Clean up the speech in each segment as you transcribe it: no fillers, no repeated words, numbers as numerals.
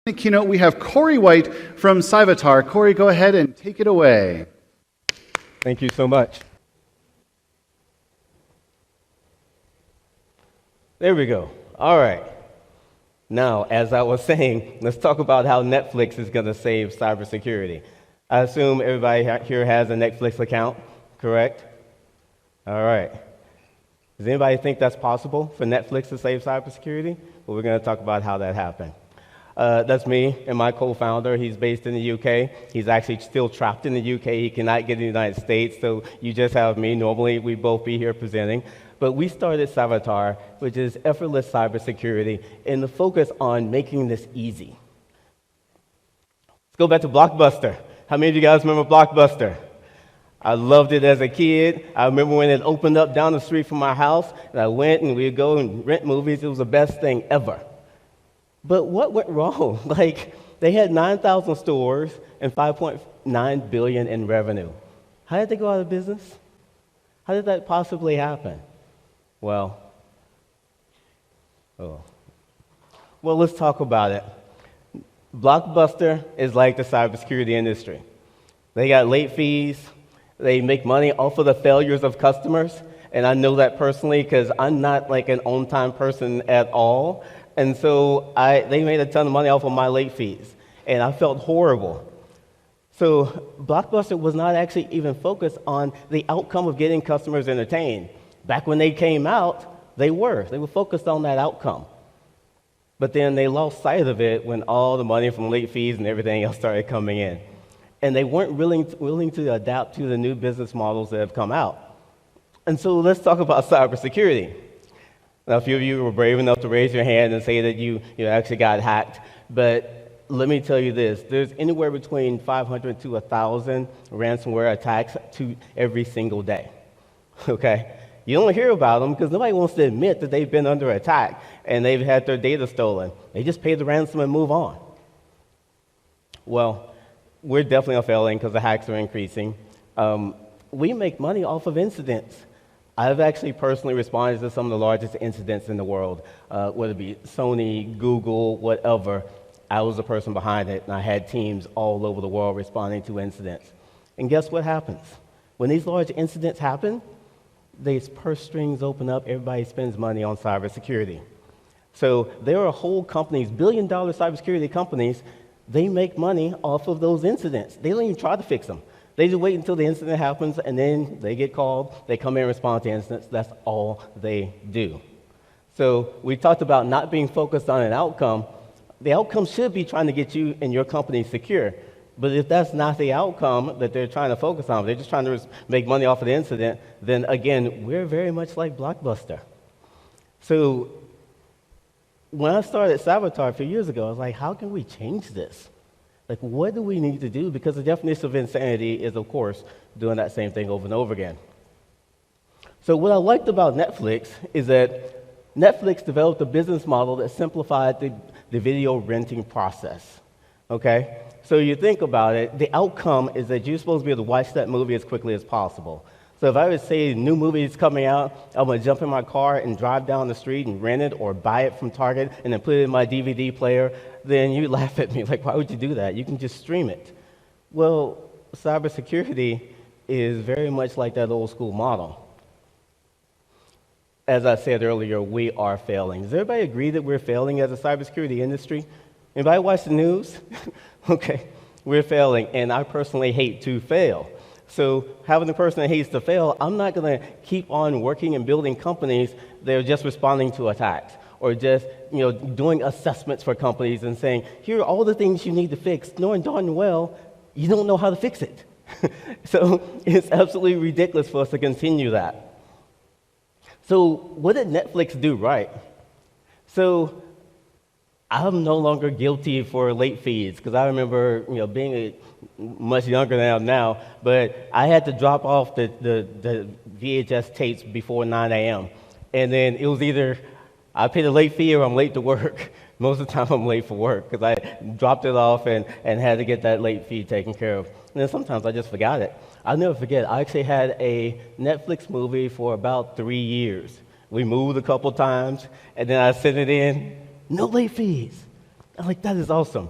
the keynote, we have Corey White from Cybersecurity. Corey, go ahead and take it away. Thank you so much. There we go. All right. Now, as I was saying, let's talk about how Netflix is going to save cybersecurity. I assume everybody here has a Netflix account, correct? All right. Does anybody think that's possible for Netflix to save cybersecurity? Well, we're going to talk about how that happened. That's me and my co-founder. He's based in the UK. He's actually still trapped in the UK. He cannot get to the United States, so you just have me. Normally, we'd both be here presenting. But we started Cybersecurity, which is effortless cybersecurity, and the focus on making this easy. Let's go back to Blockbuster. How many of you guys remember Blockbuster? I loved it as a kid. I remember when it opened up down the street from my house, and I went and we'd go and rent movies. It was the best thing ever. But what went wrong? They had 9,000 stores and $5.9 billion in revenue. How did they go out of business? How did that possibly happen? Well, let's talk about it. Blockbuster is like the cybersecurity industry. They got late fees. They make money off of the failures of customers. And I know that personally because I'm not like an on-time person at all. And so they made a ton of money off of my late fees, and I felt horrible. So Blockbuster was not actually even focused on the outcome of getting customers entertained. Back when they came out, they were focused on that outcome. But then they lost sight of it when all the money from late fees and everything else started coming in. And they weren't willing to adapt to the new business models that have come out. And so let's talk about cybersecurity. Now, a few of you were brave enough to raise your hand and say that you actually got hacked, but let me tell you this. There's anywhere between 500 to 1,000 ransomware attacks every single day, okay? You don't hear about them because nobody wants to admit that they've been under attack and they've had their data stolen. They just pay the ransom and move on. Well, we're definitely failing because the hacks are increasing. We make money off of incidents. I've actually personally responded to some of the largest incidents in the world, whether it be Sony, Google, whatever. I was the person behind it, and I had teams all over the world responding to incidents. And guess what happens? When these large incidents happen, these purse strings open up, everybody spends money on cybersecurity. So there are whole companies, billion-dollar cybersecurity companies, they make money off of those incidents. They don't even try to fix them. They just wait until the incident happens, and then they get called. They come in and respond to incidents. That's all they do. So we talked about not being focused on an outcome. The outcome should be trying to get you and your company secure. But if that's not the outcome that they're trying to focus on, they're just trying to make money off of the incident, then again, we're very much like Blockbuster. So when I started Cybersecurity a few years ago, I was like, how can we change this? Like, what do we need to do? Because the definition of insanity is, of course, doing that same thing over and over again. So what I liked about Netflix is that Netflix developed a business model that simplified the video renting process, okay? So you think about it, the outcome is that you're supposed to be able to watch that movie as quickly as possible. So if I would say a new movie is coming out, I'm going to jump in my car and drive down the street and rent it or buy it from Target and then put it in my DVD player, then you laugh at me like, why would you do that? You can just stream it. Well, cybersecurity is very much like that old school model. As I said earlier, we are failing. Does everybody agree that we're failing as a cybersecurity industry? Anybody watch the news? Okay, we're failing, and I personally hate to fail. So having the person that hates to fail, I'm not going to keep on working and building companies that are just responding to attacks or just doing assessments for companies and saying, here are all the things you need to fix, knowing darn well you don't know how to fix it. So it's absolutely ridiculous for us to continue that. So what did Netflix do right? So I'm no longer guilty for late fees because I remember being much younger than I am now, but I had to drop off the VHS tapes before 9 a.m. And then it was either I paid a late fee or I'm late to work. Most of the time I'm late for work because I dropped it off and had to get that late fee taken care of. And then sometimes I just forgot it. I'll never forget, I actually had a Netflix movie for about 3 years. We moved a couple times, and then I sent it in, no late fees. I'm like, that is awesome.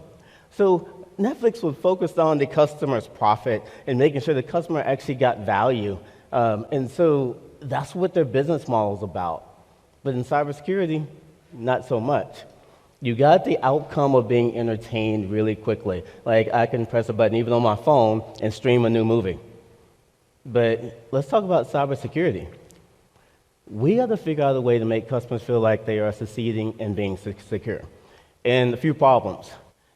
So Netflix was focused on the customer's profit and making sure the customer actually got value. And so that's what their business model is about. But in cybersecurity, not so much. You got the outcome of being entertained really quickly. Like I can press a button even on my phone and stream a new movie. But let's talk about cybersecurity. We got to figure out a way to make customers feel like they are succeeding and being secure. And a few problems.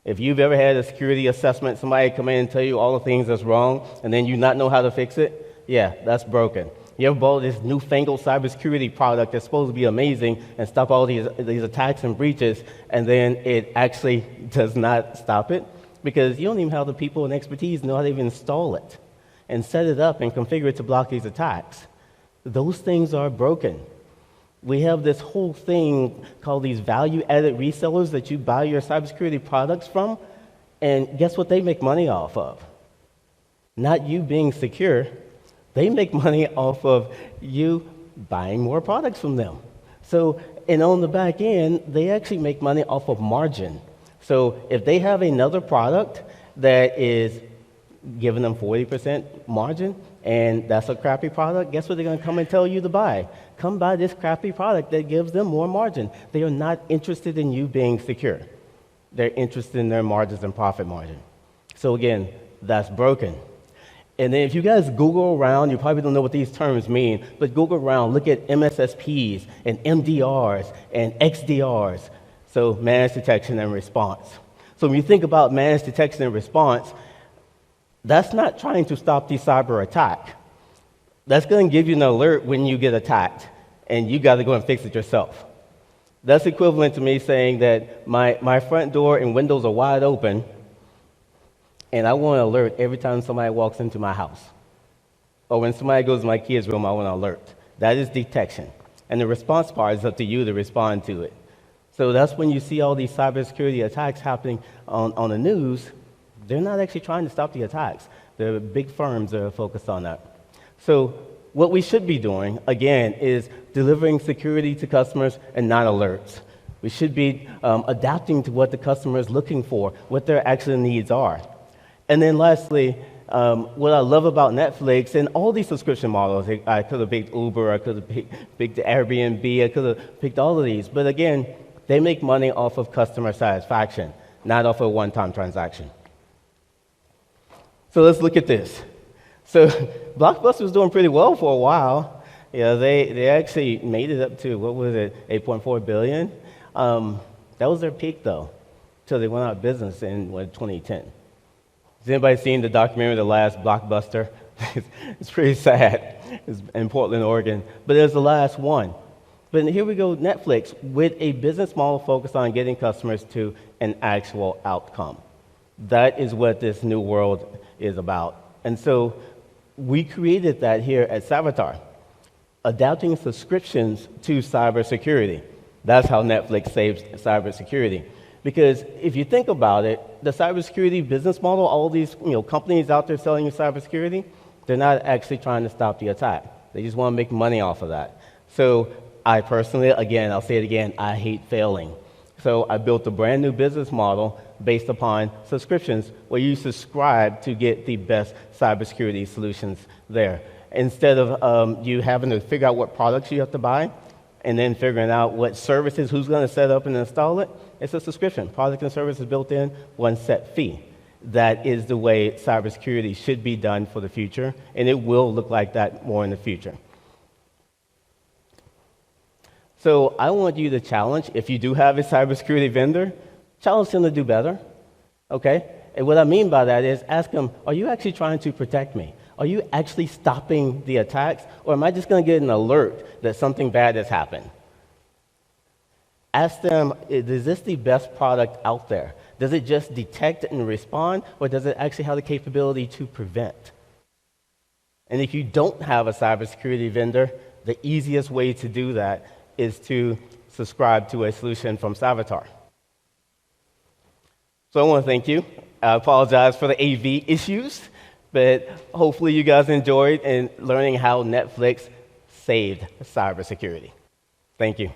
If you've ever had a security assessment, somebody come in and tell you all the things that's wrong, and then you not know how to fix it, yeah, that's broken. You ever bought this newfangled cybersecurity product that's supposed to be amazing and stop all these attacks and breaches, and then it actually does not stop it? Because you don't even have the people and expertise to know how to even install it and set it up and configure it to block these attacks. Those things are broken. We have this whole thing called these value-added resellers that you buy your cybersecurity products from, and guess what they make money off of? Not you being secure. They make money off of you buying more products from them. So, and on the back end, they actually make money off of margin. So if they have another product that is giving them 40% margin, and that's a crappy product, guess what they're going to come and tell you to buy? Come buy this crappy product that gives them more margin. They are not interested in you being secure. They're interested in their margins and profit margin. So again, that's broken. And then if you guys Google around, you probably don't know what these terms mean, but Google around, look at MSSPs and MDRs and XDRs, so managed detection and response. So when you think about managed detection and response, that's not trying to stop the cyber attack. That's going to give you an alert when you get attacked, and you got to go and fix it yourself. That's equivalent to me saying that my front door and windows are wide open, and I want to alert every time somebody walks into my house. Or when somebody goes to my kids' room, I want to alert. That is detection. And the response part is up to you to respond to it. So that's when you see all these cybersecurity attacks happening on the news. They're not actually trying to stop the attacks. The big firms are focused on that. So what we should be doing, again, is delivering security to customers and not alerts. We should be adapting to what the customer is looking for, what their actual needs are. And then lastly, what I love about Netflix and all these subscription models, I could have picked Uber, I could have picked Airbnb, I could have picked all of these. But again, they make money off of customer satisfaction, not off of a one-time transaction. So let's look at this. So Blockbuster was doing pretty well for a while. Yeah, they actually made it up to, what was it, $8.4 billion? That was their peak, though, until they went out of business in 2010. Has anybody seen the documentary, The Last Blockbuster? It's pretty sad. It's in Portland, Oregon. But it was the last one. But here we go, Netflix, with a business model focused on getting customers to an actual outcome. That is what this new world is about. And so we created that here at Cybertar, adapting subscriptions to cybersecurity. That's how Netflix saves cybersecurity. Because if you think about it, the cybersecurity business model, all these companies out there selling you cybersecurity, they're not actually trying to stop the attack. They just want to make money off of that. So I personally, again, I'll say it again, I hate failing. So I built a brand new business model based upon subscriptions where you subscribe to get the best cybersecurity solutions there. Instead of you having to figure out what products you have to buy and then figuring out what services, who's going to set up and install it, it's a subscription. Product and services built in, one set fee. That is the way cybersecurity should be done for the future, and it will look like that more in the future. So I want you to challenge, if you do have a cybersecurity vendor, challenge them to do better, okay? And what I mean by that is ask them, are you actually trying to protect me? Are you actually stopping the attacks? Or am I just going to get an alert that something bad has happened? Ask them, is this the best product out there? Does it just detect and respond, or does it actually have the capability to prevent? And if you don't have a cybersecurity vendor, the easiest way to do that is to subscribe to a solution from Cybertar. So I want to thank you. I apologize for the AV issues, but hopefully you guys enjoyed in learning how Netflix saved cybersecurity. Thank you.